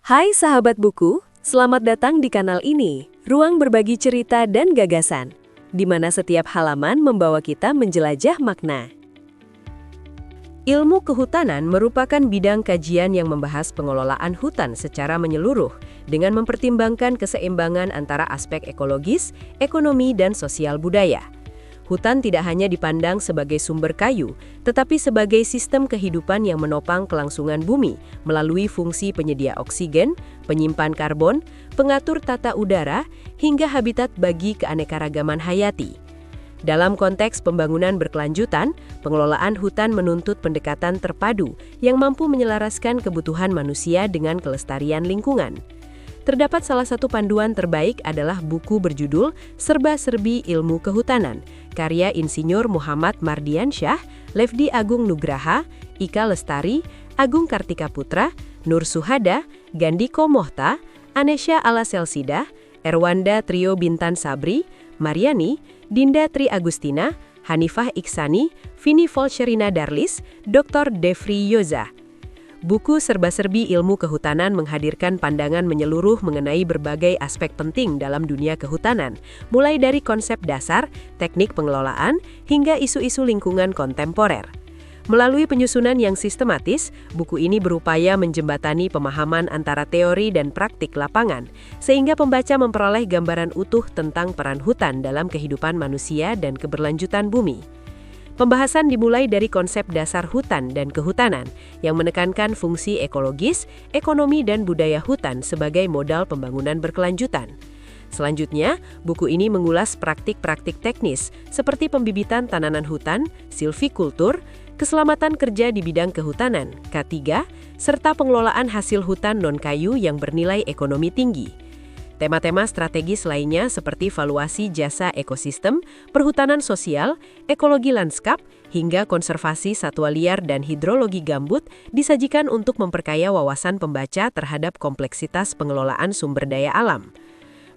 Hai sahabat buku, selamat datang di kanal ini, ruang berbagi cerita dan gagasan, di mana setiap halaman membawa kita menjelajah makna. Ilmu kehutanan merupakan bidang kajian yang membahas pengelolaan hutan secara menyeluruh dengan mempertimbangkan keseimbangan antara aspek ekologis, ekonomi, dan sosial budaya. Hutan tidak hanya dipandang sebagai sumber kayu, tetapi sebagai sistem kehidupan yang menopang kelangsungan bumi melalui fungsi penyedia oksigen, penyimpan karbon, pengatur tata udara, hingga habitat bagi keanekaragaman hayati. Dalam konteks pembangunan berkelanjutan, pengelolaan hutan menuntut pendekatan terpadu yang mampu menyelaraskan kebutuhan manusia dengan kelestarian lingkungan. Terdapat salah satu panduan terbaik adalah buku berjudul Serba-serbi Ilmu Kehutanan, karya Insinyur Muhammad Mardiansyah, Lefdi Agung Nugraha, Ika Lestari, Agung Kartika Putra, Nur Suhada, Gandiko Mohta, Anesya Alaselsida, Erwanda Trio Bintan Sabri, Mariani, Dinda Tri Agustina, Hanifah Iksani, Vini Volcherina Darlis, Dr. Devri Yoza. Buku Serba-serbi Ilmu Kehutanan menghadirkan pandangan menyeluruh mengenai berbagai aspek penting dalam dunia kehutanan, mulai dari konsep dasar, teknik pengelolaan, hingga isu-isu lingkungan kontemporer. Melalui penyusunan yang sistematis, buku ini berupaya menjembatani pemahaman antara teori dan praktik lapangan, sehingga pembaca memperoleh gambaran utuh tentang peran hutan dalam kehidupan manusia dan keberlanjutan bumi. Pembahasan dimulai dari konsep dasar hutan dan kehutanan yang menekankan fungsi ekologis, ekonomi, dan budaya hutan sebagai modal pembangunan berkelanjutan. Selanjutnya, buku ini mengulas praktik-praktik teknis seperti pembibitan tanaman hutan, silvikultur, keselamatan kerja di bidang kehutanan, K3, serta pengelolaan hasil hutan non-kayu yang bernilai ekonomi tinggi. Tema-tema strategis lainnya seperti valuasi jasa ekosistem, perhutanan sosial, ekologi lanskap, hingga konservasi satwa liar dan hidrologi gambut disajikan untuk memperkaya wawasan pembaca terhadap kompleksitas pengelolaan sumber daya alam.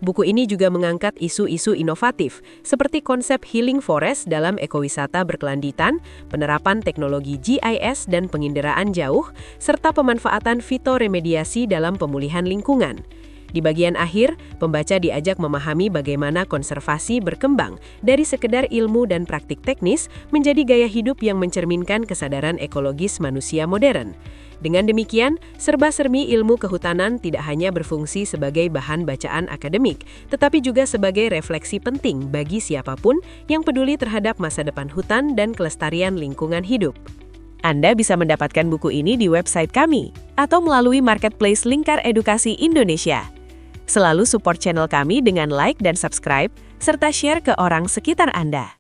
Buku ini juga mengangkat isu-isu inovatif seperti konsep healing forest dalam ekowisata berkelanjutan, penerapan teknologi GIS dan penginderaan jauh, serta pemanfaatan fitoremediasi dalam pemulihan lingkungan. Di bagian akhir, pembaca diajak memahami bagaimana konservasi berkembang dari sekedar ilmu dan praktik teknis menjadi gaya hidup yang mencerminkan kesadaran ekologis manusia modern. Dengan demikian, serba-serbi ilmu kehutanan tidak hanya berfungsi sebagai bahan bacaan akademik, tetapi juga sebagai refleksi penting bagi siapapun yang peduli terhadap masa depan hutan dan kelestarian lingkungan hidup. Anda bisa mendapatkan buku ini di website kami atau melalui marketplace Lingkar Edukasi Indonesia. Selalu support channel kami dengan like dan subscribe, serta share ke orang sekitar Anda.